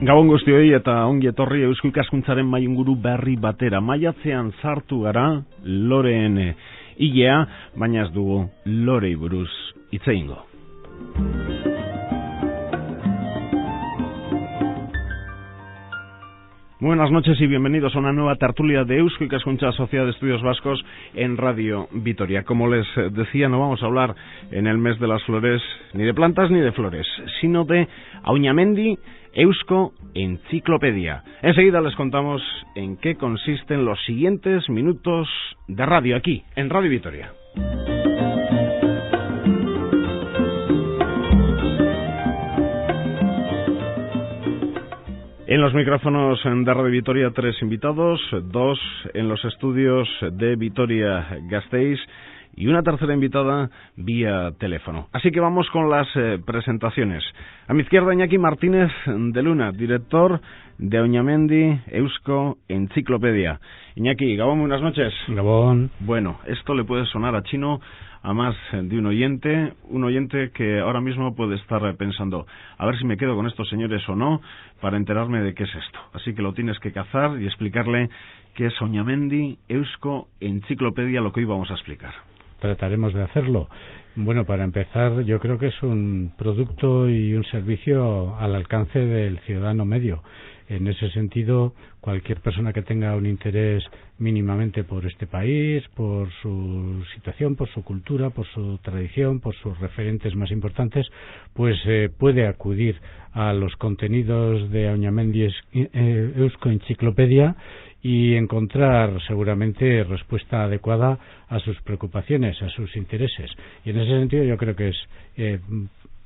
Gabon guztioi eta ongi etorri Eusko Ikaskuntzaren mailinguru berri batera. Maiatzean sartu gara loreen ilea, baina ez dugu lorei buruz hitz egingo. Buenas noches y bienvenidos a una nueva tertulia de Eusko Ikaskuntza Sociedad de Estudios Vascos en Radio Vitoria. Como les decía, no vamos a hablar en el mes de las flores ni de plantas ni de flores, sino de Auñamendi Eusko Enciclopedia. Enseguida les contamos en qué consisten los siguientes minutos de radio aquí, en Radio Vitoria. En los micrófonos de Radio Vitoria 3 invitados, 2 en los estudios de Vitoria-Gasteiz y una tercera invitada vía teléfono. Así que vamos con las presentaciones. A mi izquierda, Iñaki Martínez de Luna, director de Auñamendi Eusko Enciclopedia. Iñaki, Gabón, buenas noches. Gabón. Bueno, esto le puede sonar a chino a más de un oyente que ahora mismo puede estar pensando, a ver si me quedo con estos señores o no, para enterarme de qué es esto. Así que lo tienes que cazar y explicarle qué es Auñamendi Eusko Enciclopedia, lo que hoy vamos a explicar. Trataremos de hacerlo. Bueno, para empezar, yo creo que es un producto y un servicio al alcance del ciudadano medio. En ese sentido, cualquier persona que tenga un interés mínimamente por este país, por su situación, por su cultura, por su tradición, por sus referentes más importantes, pues puede acudir a los contenidos de Auñamendi Eusko Enciclopedia y encontrar seguramente respuesta adecuada a sus preocupaciones, a sus intereses. Y en ese sentido yo creo que es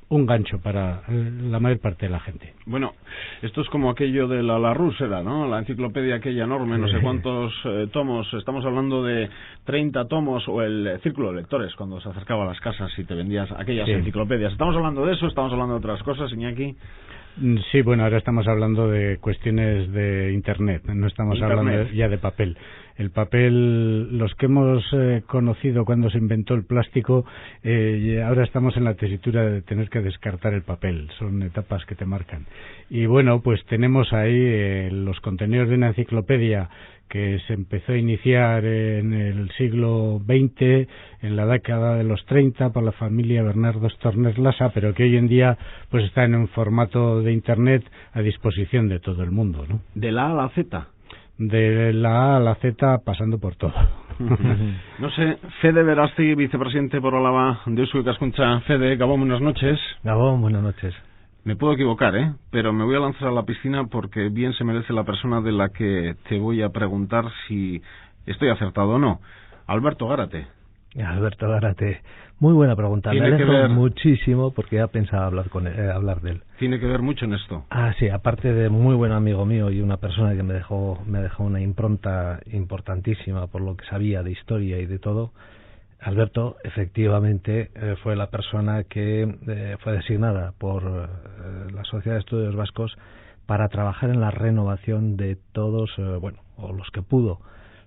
un gancho para la mayor parte de la gente. Bueno, esto es como aquello de la Larousse, ¿no? La enciclopedia aquella enorme, no sé cuántos tomos, estamos hablando de 30 tomos, o el círculo de lectores, cuando se acercaba a las casas y te vendías aquellas enciclopedias. ¿Estamos hablando de eso? ¿Estamos hablando de otras cosas, Iñaki? Sí, bueno, ahora estamos hablando de cuestiones de Internet, no estamos hablando ya de papel. El papel, los que hemos conocido cuando se inventó el plástico, ahora estamos en la tesitura de tener que descartar el papel, son etapas que te marcan. Y bueno, pues tenemos ahí los contenidos de una enciclopedia que se empezó a iniciar en el siglo XX, en la década de los 30, por la familia Bernardo Stornes Lassa, pero que hoy en día pues está en un formato de Internet a disposición de todo el mundo, ¿no? De la A a la Z. De la A a la Z, pasando por todo. No sé, Fede Verasti, vicepresidente por Álava de Eusko Ikaskuntza. Fede, Gabón, buenas noches. Gabón, buenas noches. Me puedo equivocar, pero me voy a lanzar a la piscina porque bien se merece la persona de la que te voy a preguntar si estoy acertado o no. Alberto Gárate. Alberto Gárate, muy buena pregunta. Me alegro muchísimo porque ya pensaba hablar de él. Tiene que ver mucho en esto. Ah, sí, aparte de muy buen amigo mío y una persona que me dejó una impronta importantísima por lo que sabía de historia y de todo. Alberto, efectivamente, fue la persona que fue designada por la Sociedad de Estudios Vascos para trabajar en la renovación de todos, o los que pudo,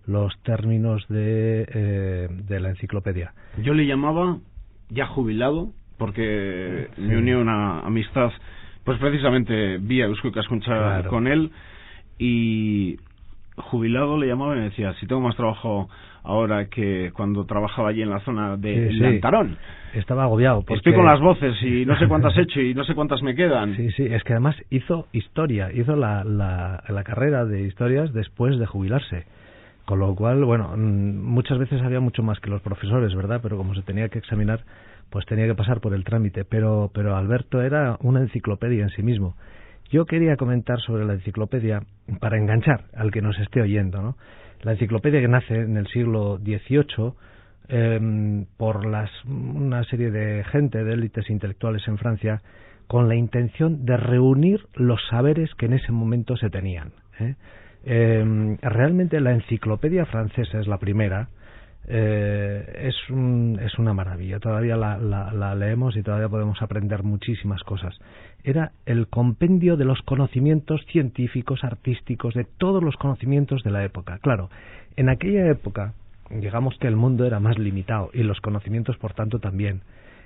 los términos de la enciclopedia. Yo le llamaba ya jubilado, porque me unió una amistad, pues precisamente vía Eusko Ikaskuntza con él, y jubilado le llamaba y me decía, si tengo más trabajo ahora que cuando trabajaba allí en la zona de Lantarón. Estaba agobiado. Porque estoy con las voces y no sé cuántas he hecho y no sé cuántas me quedan. Sí, es que además hizo historia, hizo la carrera de historias después de jubilarse. Con lo cual, bueno, muchas veces había mucho más que los profesores, ¿verdad? Pero como se tenía que examinar, pues tenía que pasar por el trámite. Pero Alberto era una enciclopedia en sí mismo. Yo quería comentar sobre la enciclopedia para enganchar al que nos esté oyendo, ¿no? La enciclopedia que nace en el siglo XVIII por una serie de gente, de élites intelectuales en Francia, con la intención de reunir los saberes que en ese momento se tenían. Realmente la enciclopedia francesa es la primera. Es una maravilla, todavía la leemos y todavía podemos aprender muchísimas cosas. Era el compendio de los conocimientos científicos, artísticos, de todos los conocimientos de la época. Claro, en aquella época, digamos que el mundo era más limitado y los conocimientos, por tanto, también.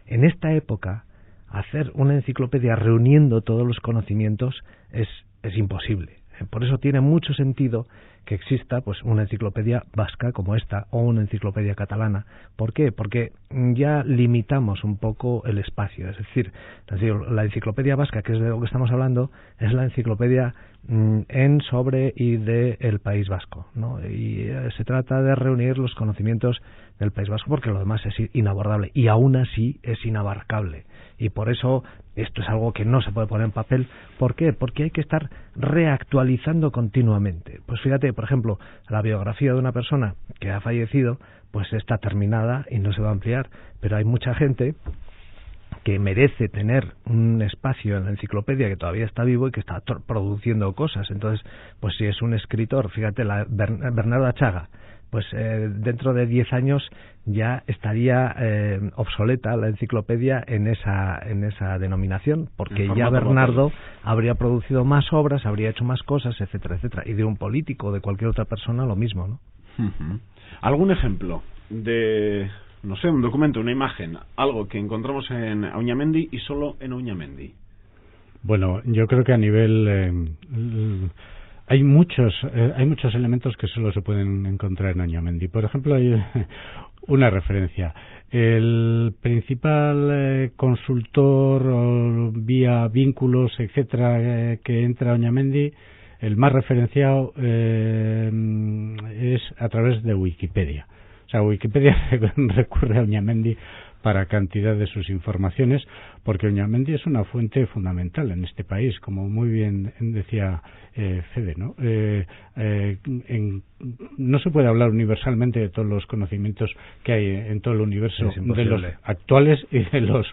En esta época hacer una enciclopedia reuniendo todos los conocimientos es imposible. Por eso tiene mucho sentido que exista pues una enciclopedia vasca como esta o una enciclopedia catalana. ¿Por qué? Porque ya limitamos un poco el espacio. Es decir, la enciclopedia vasca, que es de lo que estamos hablando, es la enciclopedia en, sobre y de el País Vasco, ¿no? Y se trata de reunir los conocimientos del País Vasco, porque lo demás es inabordable y aún así es inabarcable. Y por eso esto es algo que no se puede poner en papel. ¿Por qué? Porque hay que estar reactualizando continuamente. Pues fíjate, por ejemplo, la biografía de una persona que ha fallecido, pues está terminada y no se va a ampliar. Pero hay mucha gente que merece tener un espacio en la enciclopedia, que todavía está vivo y que está produciendo cosas. Entonces, pues si es un escritor, fíjate, Bernardo Achaga, pues dentro de 10 años ya estaría obsoleta la enciclopedia en esa denominación, porque ya Bernardo habría producido más obras, habría hecho más cosas, etcétera, etcétera. Y de un político o de cualquier otra persona lo mismo, ¿no? ¿Algún ejemplo de, no sé, un documento, una imagen, algo que encontramos en Auñamendi y solo en Auñamendi? Bueno, yo creo que a nivel hay muchos elementos que solo se pueden encontrar en Auñamendi. Por ejemplo, hay una referencia. El principal consultor vía vínculos, etcétera, que entra a Auñamendi, el más referenciado es a través de Wikipedia. O sea, Wikipedia recurre a Auñamendi para cantidad de sus informaciones, porque Auñamendi es una fuente fundamental en este país, como muy bien decía Fede, ¿no? No se puede hablar universalmente de todos los conocimientos que hay en todo el universo, de los actuales y de los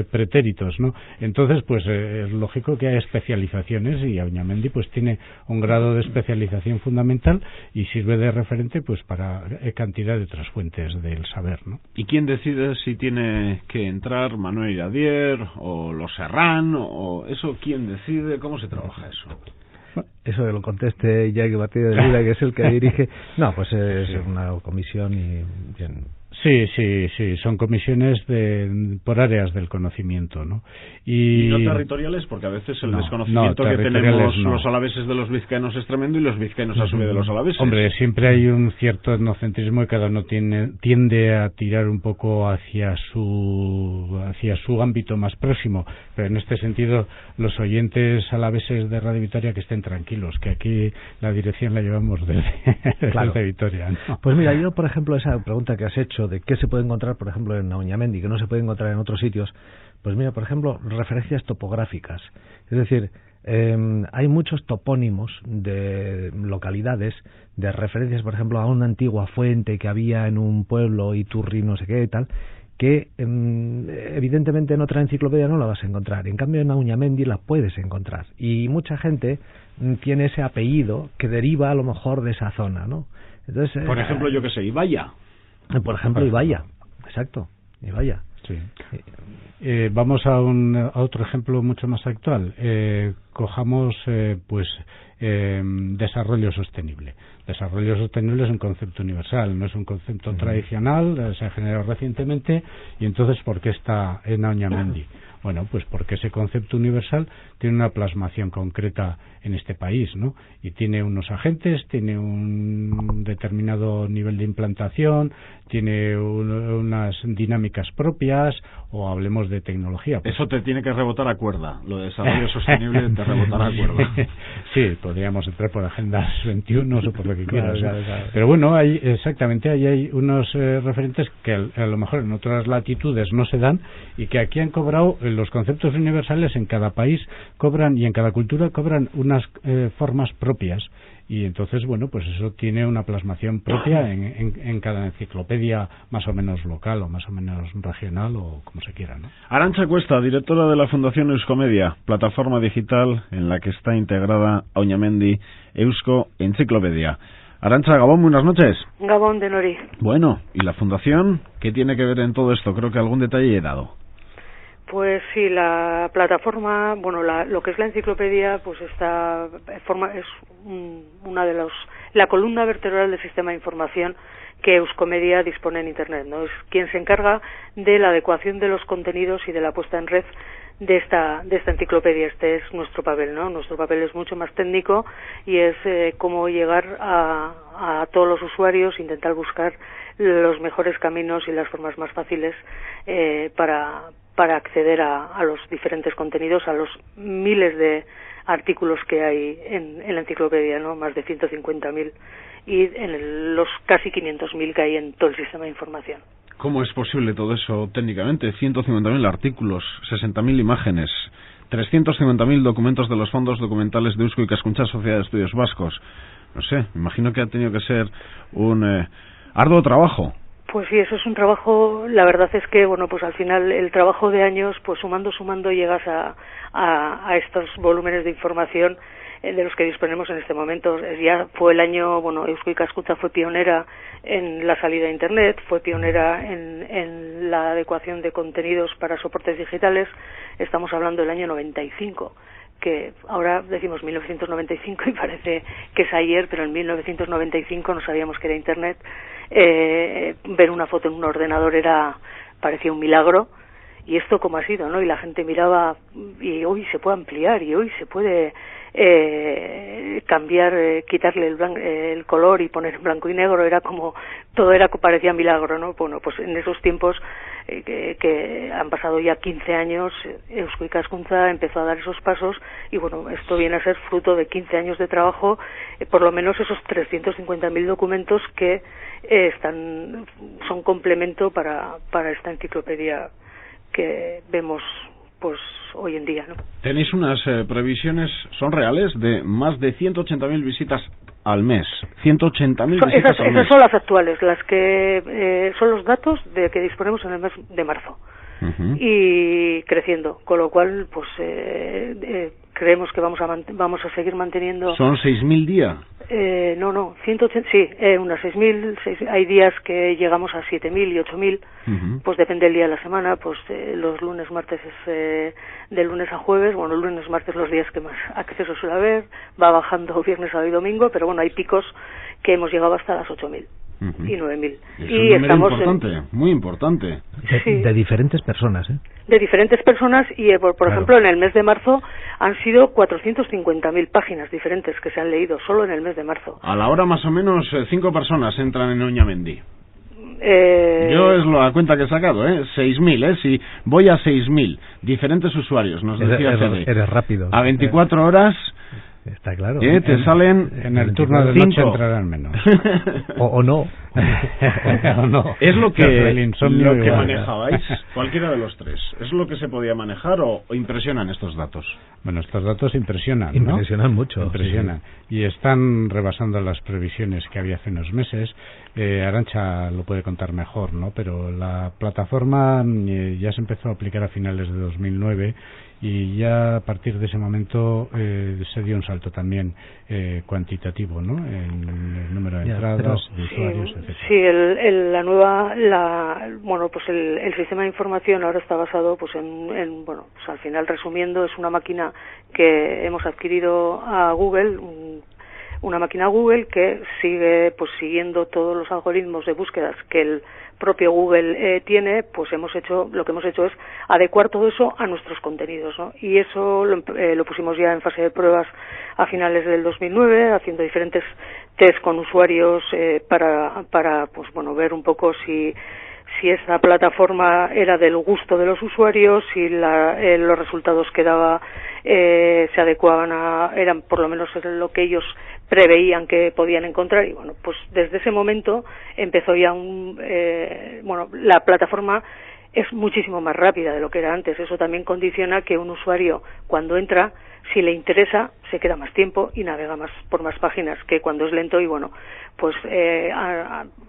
pretéritos, ¿no? Entonces, pues es lógico que haya especializaciones, y Auñamendi pues tiene un grado de especialización fundamental y sirve de referente pues para cantidad de otras fuentes del saber, ¿no? ¿Y quién decide si tiene que entrar Manuel Iradier o los Serrán o eso? ¿Quién decide? ¿Cómo se trabaja eso? Eso que lo conteste Iñaki Martínez de Lira, que es el que dirige. No, pues es una comisión y bien. Sí, son comisiones por áreas del conocimiento, ¿no? Y no territoriales, porque a veces el desconocimiento que tenemos los alaveses de los vizcaínos es tremendo, y los vizcaínos a su vez de los alaveses. Hombre, siempre hay un cierto etnocentrismo y cada uno tiende a tirar un poco hacia su ámbito más próximo, pero en este sentido los oyentes alaveses de Radio Vitoria que estén tranquilos, que aquí la dirección la llevamos desde Vitoria, ¿no? Pues mira, yo por ejemplo esa pregunta que has hecho de qué se puede encontrar, por ejemplo, en Auñamendi, que no se puede encontrar en otros sitios, pues mira, por ejemplo, referencias topográficas. Es decir, hay muchos topónimos de localidades, de referencias, por ejemplo, a una antigua fuente que había en un pueblo, Iturri, no sé qué y tal, que evidentemente en otra enciclopedia no la vas a encontrar. En cambio, en Auñamendi la puedes encontrar. Y mucha gente tiene ese apellido que deriva a lo mejor de esa zona, ¿no? Entonces, por ejemplo, yo que sé, Ibaya. Por ejemplo, Ibaya, exacto, Ibaya. Sí. Vamos a otro ejemplo mucho más actual. Cojamos desarrollo sostenible. Desarrollo sostenible es un concepto universal, no es un concepto tradicional, se ha generado recientemente, y entonces ¿por qué está en Auñamendi? Bueno, pues porque ese concepto universal tiene una plasmación concreta en este país, ¿no? Y tiene unos agentes, tiene un determinado nivel de implantación, tiene unas dinámicas propias, o hablemos de tecnología. Pues eso te tiene que rebotar a cuerda, lo de desarrollo sostenible te rebotará a cuerda. Sí, podríamos entrar por agendas 21 o por lo que quieras. Claro. Pero bueno, ahí hay unos referentes que a lo mejor en otras latitudes no se dan, y que aquí han cobrado los conceptos universales en cada país cobran, y en cada cultura cobran unas formas propias, y entonces bueno, pues eso tiene una plasmación propia en cada enciclopedia, más o menos local o más o menos regional, o como se quiera, ¿no? Arantxa Cuesta, directora de la Fundación Euskomedia, plataforma digital en la que está integrada Auñamendi Eusko Enciclopedia. Arantxa, Gabón, buenas noches. Gabón de Nori. Bueno, ¿y la Fundación qué tiene que ver en todo esto? Creo que algún detalle he dado. Pues sí, la plataforma, bueno, lo que es la enciclopedia, pues es una de los la columna vertebral del sistema de información que Euskomedia dispone en Internet, ¿no? Es quien se encarga de la adecuación de los contenidos y de la puesta en red de esta enciclopedia. Este es nuestro papel, ¿no? Nuestro papel es mucho más técnico y es cómo llegar a todos los usuarios, intentar buscar los mejores caminos y las formas más fáciles para acceder a los diferentes contenidos, a los miles de artículos que hay en la enciclopedia, ¿no? Más de 150.000 y en los casi 500.000 que hay en todo el sistema de información. ¿Cómo es posible todo eso técnicamente? 150.000 artículos, 60.000 imágenes, 350.000 documentos de los fondos documentales de Eusko Ikaskuntza Sociedad de Estudios Vascos. No sé, me imagino que ha tenido que ser un arduo trabajo. Pues sí, eso es un trabajo. La verdad es que, bueno, pues al final el trabajo de años, pues sumando llegas a estos volúmenes de información de los que disponemos en este momento. Ya fue el año, bueno, Eusko Ikaskuntza fue pionera en la salida a Internet, fue pionera en la adecuación de contenidos para soportes digitales. Estamos hablando del año 95, que ahora decimos 1995 y parece que es ayer, pero en 1995 no sabíamos que era Internet. Ver una foto en un ordenador parecía un milagro. Y esto cómo ha sido, ¿no? Y la gente miraba, y hoy se puede ampliar, y hoy se puede cambiar, quitarle el color y poner en blanco y negro. Era como, todo parecía milagro, ¿no? Bueno, pues en esos tiempos que han pasado ya 15 años, Eusko Ikaskuntza empezó a dar esos pasos, y bueno, esto viene a ser fruto de 15 años de trabajo, por lo menos esos 350.000 documentos que son complemento para esta enciclopedia que vemos pues hoy en día, ¿no? Tenéis unas previsiones, ¿son reales? De más de 180.000 visitas al mes. 180.000 visitas al mes. Esas son las actuales, las que son los datos de que disponemos en el mes de marzo. Uh-huh. Y creciendo, con lo cual pues creemos que vamos a seguir manteniendo. ¿Son 6.000 día? No, 180, sí, unas 6.000, hay días que llegamos a 7.000 y 8.000, uh-huh. Pues depende del día de la semana, pues los lunes, martes es de lunes a jueves, bueno, lunes, martes los días que más acceso suele haber, va bajando viernes, sábado y domingo, pero bueno, hay picos que hemos llegado hasta las 8.000. Uh-huh. Y 9.000. Y estamos importante, muy importante. De diferentes personas, ¿eh? De diferentes personas y, por claro. Ejemplo, en el mes de marzo han sido 450.000 páginas diferentes que se han leído solo en el mes de marzo. A la hora más o menos 5 personas entran en Oñamendi. Yo es la cuenta que he sacado, 6.000, si voy a 6.000 diferentes usuarios, nos decía Fede. Eres rápido. A 24 horas... Está claro. Te salen en el turno de noche entrarán menos. o no. o no. Es lo que, el insomnio lo que manejabais, cualquiera de los tres. ¿Es lo que se podía manejar o impresionan estos datos? Bueno, estos datos impresionan, ¿no? Impresionan mucho. Impresionan. Sí. Y están rebasando las previsiones que había hace unos meses. Arantxa lo puede contar mejor, ¿no? Pero la plataforma ya se empezó a aplicar a finales de 2009 y ya a partir de ese momento se dio un salto también cuantitativo, ¿no? En el número de entradas, de usuarios, etcétera. Sí, bueno, pues el sistema de información ahora está basado, pues en bueno, pues al final resumiendo, es una máquina que hemos adquirido a Google, una máquina Google que sigue pues siguiendo todos los algoritmos de búsquedas que el propio Google tiene, pues lo que hemos hecho es adecuar todo eso a nuestros contenidos, ¿no? Y eso lo pusimos ya en fase de pruebas a finales del 2009, haciendo diferentes test con usuarios para pues bueno, ver un poco si esta plataforma era del gusto de los usuarios, si los resultados que daba se adecuaban eran por lo menos lo que ellos preveían que podían encontrar. Y bueno, pues desde ese momento empezó ya la plataforma es muchísimo más rápida de lo que era antes. Eso también condiciona que un usuario cuando entra, si le interesa, se queda más tiempo y navega por más páginas que cuando es lento. Y bueno, pues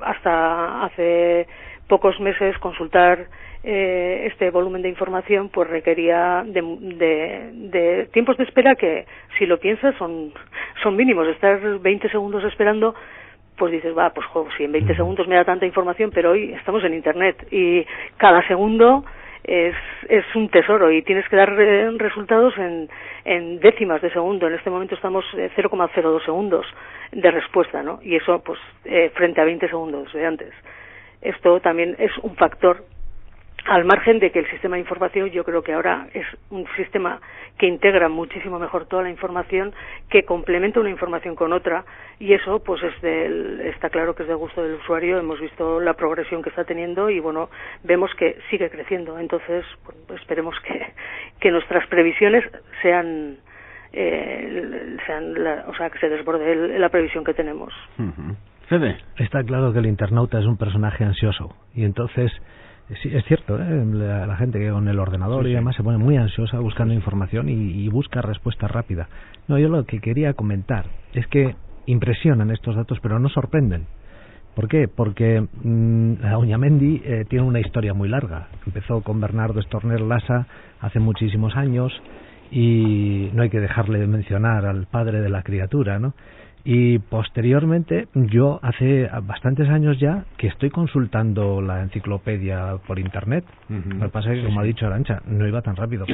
hasta hace pocos meses consultar este volumen de información pues requería de tiempos de espera que, si lo piensas, son mínimos. Estar 20 segundos esperando, pues dices, si en 20 segundos me da tanta información, pero hoy estamos en Internet y cada segundo es un tesoro y tienes que dar resultados en décimas de segundo. En este momento estamos 0,02 segundos de respuesta, ¿no? Y eso, pues, frente a 20 segundos de antes. Esto también es un factor, al margen de que el sistema de información, yo creo que ahora es un sistema que integra muchísimo mejor toda la información, que complementa una información con otra, y eso pues está claro que es de gusto del usuario. Hemos visto la progresión que está teniendo y bueno, vemos que sigue creciendo. Entonces, pues, esperemos que nuestras previsiones sean o sea, que se desborde la previsión que tenemos. Fede. Está claro que el internauta es un personaje ansioso y entonces sí, es cierto, la gente que con el ordenador y demás se pone muy ansiosa buscando información y busca respuesta rápida. No, yo lo que quería comentar es que impresionan estos datos, pero no sorprenden. ¿Por qué? Porque Auñamendi tiene una historia muy larga. Empezó con Bernardo Storner Lassa hace muchísimos años y no hay que dejarle de mencionar al padre de la criatura, ¿no? Y posteriormente, yo hace bastantes años ya que estoy consultando la enciclopedia por internet. Lo que pasa es que, como ha dicho Arantxa, no iba tan rápido,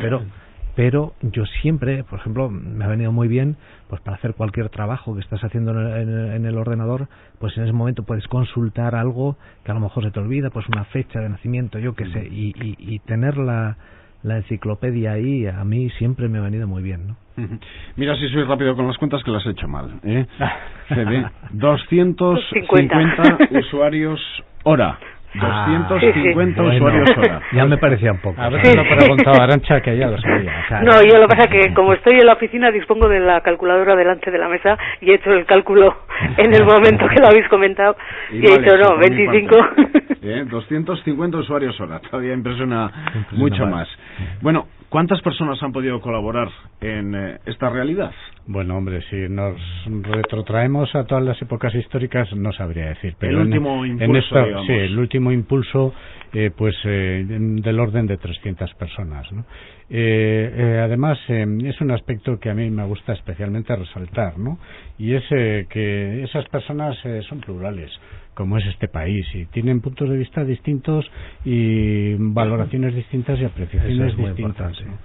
pero yo siempre, por ejemplo, me ha venido muy bien pues para hacer cualquier trabajo que estás haciendo en el ordenador, pues en ese momento puedes consultar algo que a lo mejor se te olvida, pues una fecha de nacimiento, yo qué sé, y tener la enciclopedia ahí a mí siempre me ha venido muy bien, ¿no? Mira si soy rápido con las cuentas, que las he hecho mal, ¿eh? 250 usuarios hora. 250 usuarios hora. Ya me parecían pocos. A ver si lo preguntaba Arantxa, que ya lo sabía. No, yo lo que pasa es que como estoy en la oficina dispongo de la calculadora delante de la mesa y he hecho el cálculo en el momento que lo habéis comentado y he dicho, no, 25. 250 usuarios hora, todavía impresiona mucho más. Bueno, ¿cuántas personas han podido colaborar en esta realidad? Bueno, hombre, si nos retrotraemos a todas las épocas históricas, no sabría decir. Pero el último impulso, digamos. Sí, el último impulso, del orden de 300 personas, ¿no? Además, es un aspecto que a mí me gusta especialmente resaltar, ¿no? Y es que esas personas son plurales, como es este país, y tienen puntos de vista distintos y valoraciones distintas y apreciaciones distintas, ¿no?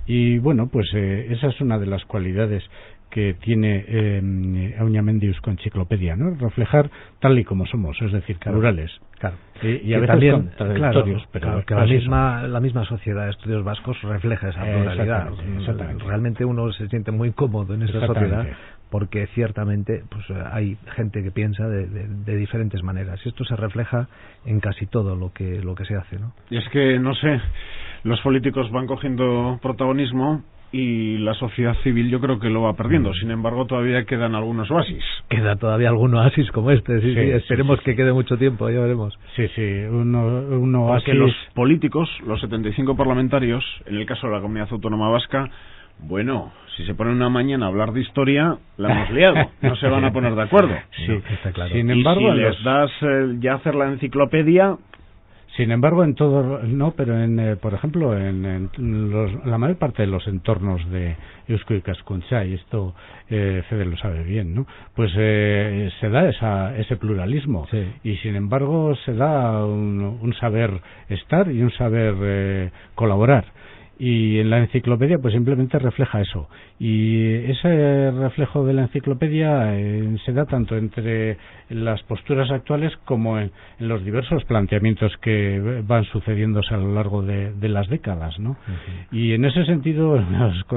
Y bueno, pues esa es una de las cualidades que tiene Auñamendi Eusko Enciclopedia, ¿no? Reflejar tal y como somos, es decir, plurales. Claro. Y a veces también, contradictorios, pero que la misma sociedad de estudios vascos refleja esa pluralidad. Exactamente. Realmente uno se siente muy cómodo en esa sociedad porque ciertamente pues hay gente que piensa de diferentes maneras y esto se refleja en casi todo lo que se hace, ¿no? Y es que, no sé, los políticos van cogiendo protagonismo y la sociedad civil yo creo que lo va perdiendo. Sin embargo, todavía quedan algunos oasis. Queda todavía algún oasis como este, sí, esperemos que quede mucho tiempo, ya veremos. Sí, un oasis. Porque los políticos, los 75 parlamentarios, en el caso de la Comunidad Autónoma Vasca, bueno, si se ponen una mañana a hablar de historia, la hemos liado, no se van a poner de acuerdo. Sí, está claro. Sin embargo, y si les das ya hacer la enciclopedia... Sin embargo, en todo, no, pero por ejemplo, la mayor parte de los entornos de Eusko Ikaskuntza, y esto Fede lo sabe bien, ¿no? Pues se da ese pluralismo, y sin embargo se da un saber estar y un saber colaborar. Y en la enciclopedia pues simplemente refleja eso, y ese reflejo de la enciclopedia se da tanto entre las posturas actuales como en los diversos planteamientos que van sucediéndose a lo largo de las décadas, ¿no? Y en ese sentido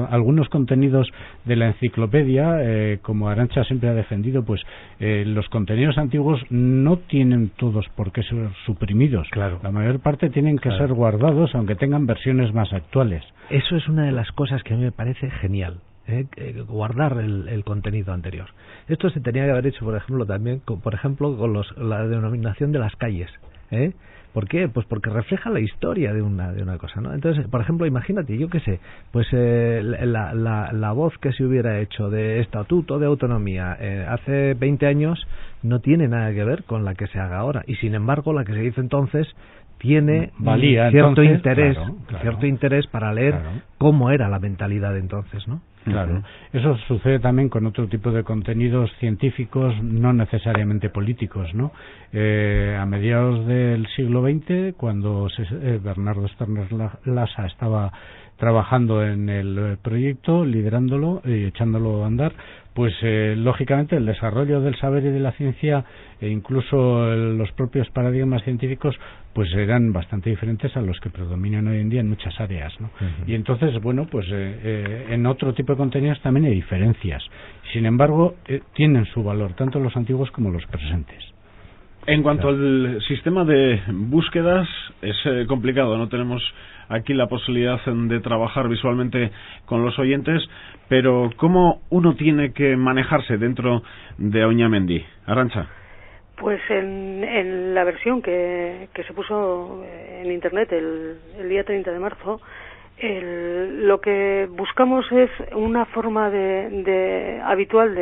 algunos contenidos de la enciclopedia, como Arantxa siempre ha defendido, pues los contenidos antiguos no tienen todos por qué ser suprimidos. Claro. La mayor parte tienen que ser guardados, aunque tengan versiones más actuales. Eso es una de las cosas que a mí me parece genial, guardar el contenido anterior. Esto se tenía que haber hecho, por ejemplo, también con la denominación de las calles. ¿Por qué? Pues porque refleja la historia de una cosa, ¿no? Entonces, por ejemplo, imagínate, yo qué sé, pues la voz que se hubiera hecho de estatuto de autonomía hace 20 años no tiene nada que ver con la que se haga ahora, y sin embargo la que se hizo entonces tiene cierto interés para leer cómo era la mentalidad de entonces, ¿no? Claro. Eso sucede también con otro tipo de contenidos científicos, no necesariamente políticos, ¿no? A mediados de del siglo XX, cuando Bernardo Sterner Lasa estaba trabajando en el proyecto, liderándolo y echándolo a andar, pues lógicamente el desarrollo del saber y de la ciencia e incluso los propios paradigmas científicos pues eran bastante diferentes a los que predominan hoy en día en muchas áreas, ¿no? Y entonces, bueno, pues en otro tipo de contenidos también hay diferencias. Sin embargo, tienen su valor, tanto los antiguos como los presentes. En cuanto al sistema de búsquedas, es complicado, no tenemos aquí la posibilidad de trabajar visualmente con los oyentes, pero ¿cómo uno tiene que manejarse dentro de Auñamendi? Arantxa. Pues en la versión que se puso en Internet el día 30 de marzo, lo que buscamos es una forma habitual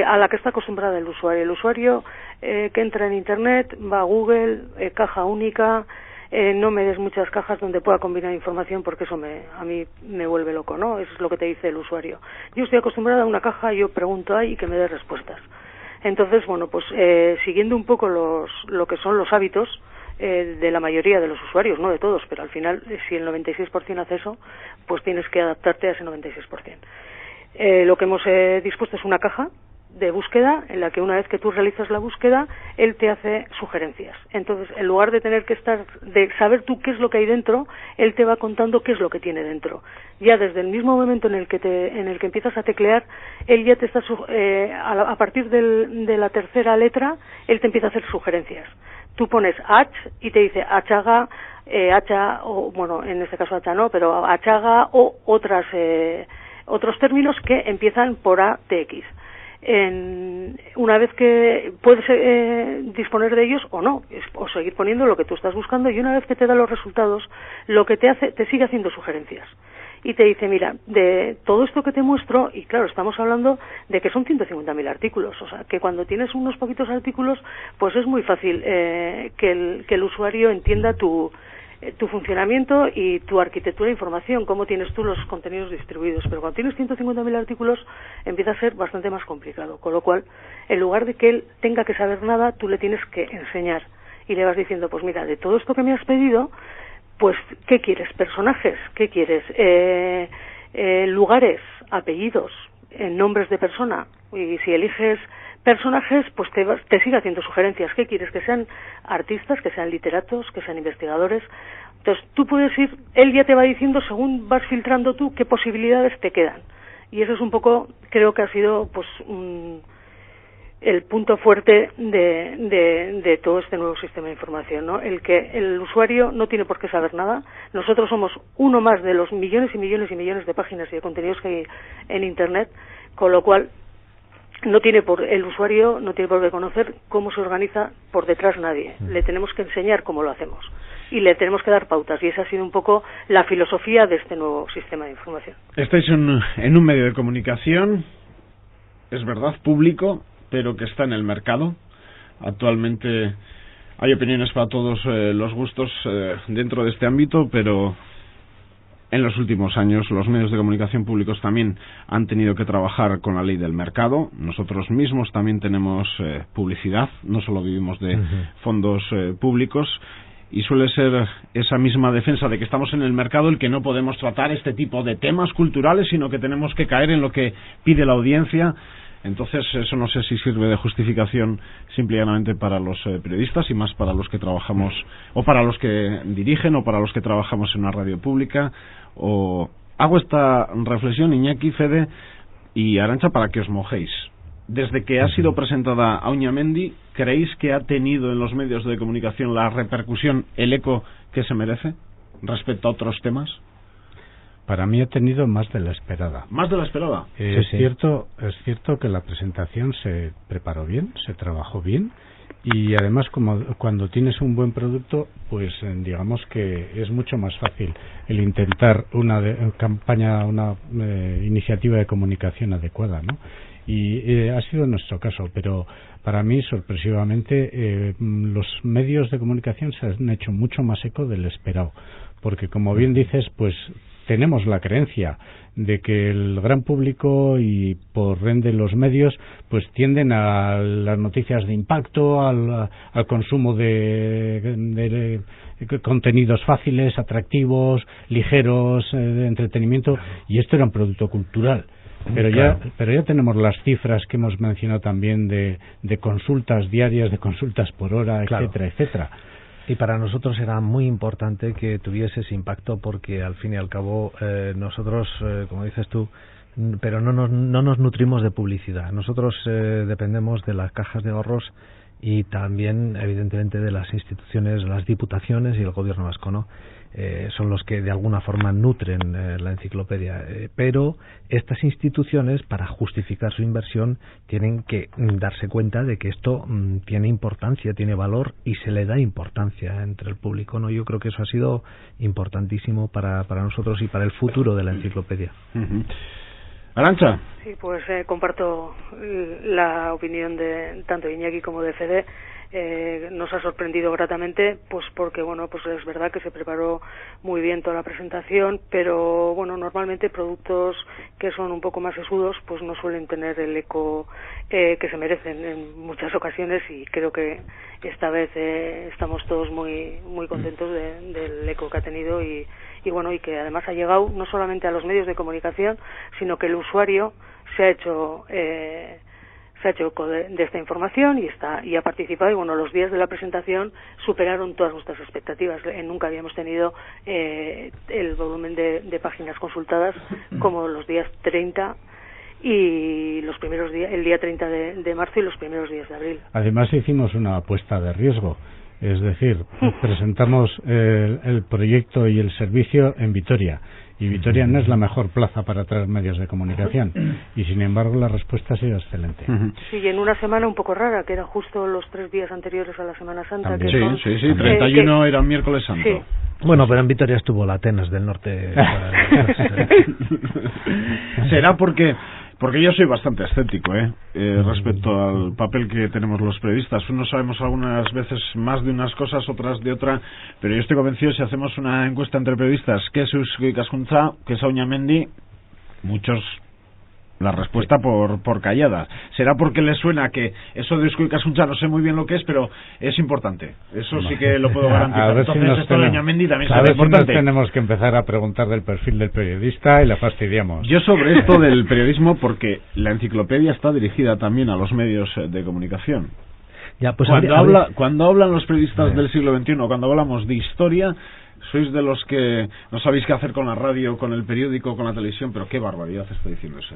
a la que está acostumbrada el usuario. El usuario que entra en Internet va a Google, caja única. No me des muchas cajas donde pueda combinar información, porque eso a mí me vuelve loco, ¿no? Eso es lo que te dice el usuario. Yo estoy acostumbrada a una caja, yo pregunto ahí y que me dé respuestas. Entonces, bueno, pues siguiendo un poco lo que son los hábitos de la mayoría de los usuarios, no de todos, pero al final, si el 96% hace eso, pues tienes que adaptarte a ese 96%. Lo que hemos dispuesto es una caja de búsqueda en la que una vez que tú realizas la búsqueda, él te hace sugerencias. Entonces, en lugar de tener que de saber tú qué es lo que hay dentro, él te va contando qué es lo que tiene dentro. Ya desde el mismo momento en el que empiezas a teclear, él ya te está a partir de la tercera letra, él te empieza a hacer sugerencias. Tú pones H y te dice Achaga, Hacha, o bueno, en este caso Hacha no, pero Achaga o otros términos que empiezan por ATX. Una vez que puedes disponer de ellos o no, o seguir poniendo lo que tú estás buscando, y una vez que te da los resultados, lo que te sigue haciendo sugerencias y te dice, mira, de todo esto que te muestro, y claro, estamos hablando de que son 150.000 artículos, o sea, que cuando tienes unos poquitos artículos, pues es muy fácil que el usuario entienda tu funcionamiento y tu arquitectura de información, cómo tienes tú los contenidos distribuidos. Pero cuando tienes 150.000 artículos empieza a ser bastante más complicado, con lo cual, en lugar de que él tenga que saber nada, tú le tienes que enseñar y le vas diciendo, pues mira, de todo esto que me has pedido, pues ¿qué quieres? ¿Personajes? ¿Qué quieres? Lugares, apellidos, nombres de persona. Y si eliges personajes, pues te sigue haciendo sugerencias. ¿Qué quieres? Que sean artistas, que sean literatos, que sean investigadores. Entonces tú puedes ir, él ya te va diciendo según vas filtrando tú qué posibilidades te quedan. Y eso es un poco, creo que ha sido pues el punto fuerte de todo este nuevo sistema de información, ¿no? El que el usuario no tiene por qué saber nada. Nosotros somos uno más de los millones y millones y millones de páginas y de contenidos que hay en Internet, con lo cual el usuario no tiene por qué conocer cómo se organiza por detrás nadie. Le tenemos que enseñar cómo lo hacemos y le tenemos que dar pautas, y esa ha sido un poco la filosofía de este nuevo sistema de información. Estáis en un medio de comunicación, es verdad, público, pero que está en el mercado. Actualmente hay opiniones para todos los gustos dentro de este ámbito, pero en los últimos años los medios de comunicación públicos también han tenido que trabajar con la ley del mercado. Nosotros mismos también tenemos publicidad, no solo vivimos de fondos públicos, y suele ser esa misma defensa de que estamos en el mercado el que no podemos tratar este tipo de temas culturales, sino que tenemos que caer en lo que pide la audiencia. Entonces eso no sé si sirve de justificación simplemente para los periodistas y más para los que trabajamos, o para los que dirigen, o para los que trabajamos en una radio pública. O hago esta reflexión, Iñaki, Fede y Arantxa, para que os mojéis. Desde que ha sido presentada Auñamendi, ¿creéis que ha tenido en los medios de comunicación la repercusión, el eco que se merece respecto a otros temas? Para mí ha tenido más de la esperada. ¿Más de la esperada? Es cierto que la presentación se preparó bien, se trabajó bien, y además cuando tienes un buen producto, pues digamos que es mucho más fácil el intentar una campaña, una iniciativa de comunicación adecuada, ¿no? y ha sido nuestro caso, pero para mí, sorpresivamente, los medios de comunicación se han hecho mucho más eco del esperado, porque como bien dices, pues tenemos la creencia de que el gran público y por ende los medios pues tienden a las noticias de impacto, al consumo de contenidos fáciles, atractivos, ligeros, de entretenimiento, y esto era un producto cultural. Pero ya tenemos las cifras que hemos mencionado también de consultas diarias, de consultas por hora, etcétera, etcétera. Y para nosotros era muy importante que tuviese ese impacto, porque al fin y al cabo nosotros, como dices tú, pero no nos nutrimos de publicidad. Nosotros dependemos de las cajas de ahorros y también, evidentemente, de las instituciones, las diputaciones y el gobierno vasco, ¿no? Son los que de alguna forma nutren la enciclopedia, pero estas instituciones, para justificar su inversión, tienen que darse cuenta de que esto tiene importancia, tiene valor y se le da importancia entre el público, ¿no? Yo creo que eso ha sido importantísimo para nosotros y para el futuro de la enciclopedia. Arantxa. Sí, pues comparto la opinión de tanto Iñaki como de Fede. Nos ha sorprendido gratamente, pues porque bueno, pues es verdad que se preparó muy bien toda la presentación, pero bueno, normalmente productos que son un poco más sesudos pues no suelen tener el eco que se merecen en muchas ocasiones, y creo que esta vez estamos todos muy contentos del eco que ha tenido y bueno, y que además ha llegado no solamente a los medios de comunicación, sino que el usuario se ha hecho eco de esta información y ha participado, y bueno, los días de la presentación superaron todas nuestras expectativas. Nunca habíamos tenido el volumen de páginas consultadas como los días 30 y los primeros días, el día 30 de marzo y los primeros días de abril. Además hicimos una apuesta de riesgo, es decir, presentamos el proyecto y el servicio en Vitoria, y Vitoria no es la mejor plaza para traer medios de comunicación, y sin embargo la respuesta ha sido excelente. Sí, y en una semana un poco rara, que era justo los 3 días anteriores a la Semana Santa. Que sí, 31 era un miércoles santo. Sí. Bueno, pero en Vitoria estuvo la Atenas del Norte. Será porque yo soy bastante escéptico respecto al papel que tenemos los periodistas. Unos sabemos algunas veces más de unas cosas, otras de otra, pero yo estoy convencido, si hacemos una encuesta entre periodistas, ¿qué es Eusko Ikaskuntza? ¿Qué es Auñamendi? Muchos la respuesta por calladas. ¿Será porque les suena que eso de Eusko Ikaskuntza no sé muy bien lo que es, pero es importante? Eso sí que lo puedo garantizar. Entonces esto de Auñamendi también es importante. Tenemos que empezar a preguntar del perfil del periodista y la fastidiamos. Yo sobre esto del periodismo, porque la enciclopedia está dirigida también a los medios de comunicación. Ya, pues cuando hablan los periodistas del siglo XXI, cuando hablamos de historia, sois de los que no sabéis qué hacer con la radio, con el periódico, con la televisión, pero qué barbaridad está diciendo eso.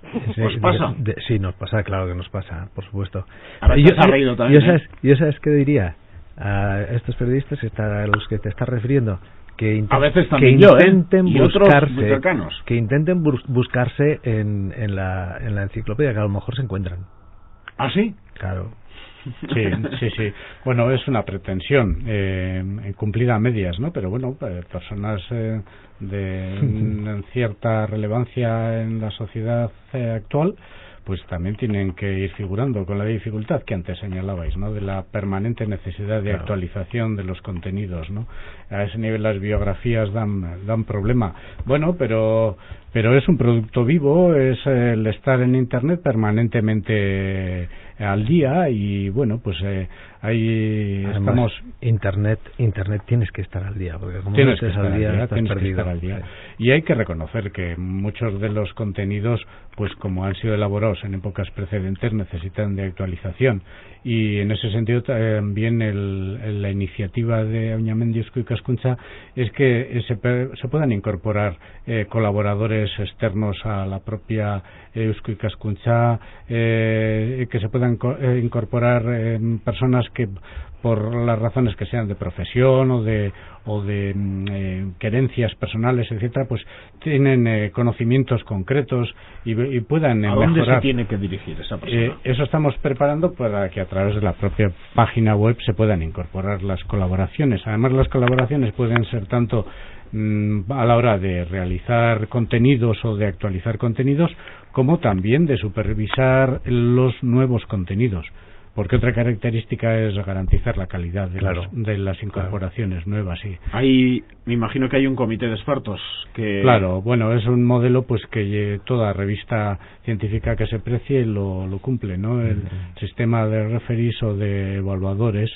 ¿Os pasa? Sí, nos pasa, claro que nos pasa, por supuesto. Ahora yo ha reído también. Yo sabes qué diría a estos periodistas a los que te estás refiriendo, que a veces también intenten buscarse, buscarse en la enciclopedia, que a lo mejor se encuentran. ¿Ah, sí? Claro. Sí. Bueno, es una pretensión cumplida a medias, ¿no? Pero bueno, personas de cierta relevancia en la sociedad actual, pues también tienen que ir figurando con la dificultad que antes señalabais, ¿no? De la permanente necesidad de actualización de los contenidos, ¿no? A ese nivel las biografías dan problema. Bueno, pero es un producto vivo, es el estar en Internet permanentemente al día, y bueno, pues ahí además, estamos. Internet tienes que estar al día, porque como no estés al día, estás perdido. Y hay que reconocer que muchos de los contenidos, pues como han sido elaborados en épocas precedentes, necesitan de actualización, y en ese sentido también la iniciativa de Auñamendi Eusko Ikaskuntza es que se puedan incorporar colaboradores externos a la propia Eusko Ikaskuntza, que se puedan incorporar personas que por las razones que sean de profesión o de querencias personales, etcétera, pues tienen conocimientos concretos y puedan mejorar. ¿A dónde se tiene que dirigir esa persona? Eso estamos preparando para que a través de la propia página web se puedan incorporar las colaboraciones. Además, las colaboraciones pueden ser tanto a la hora de realizar contenidos o de actualizar contenidos, como también de supervisar los nuevos contenidos. Porque otra característica es garantizar la calidad de las incorporaciones nuevas. Sí. Me imagino que hay un comité de expertos que... Claro, bueno, es un modelo pues que toda revista científica que se precie lo cumple, ¿no? El sistema de referees o de evaluadores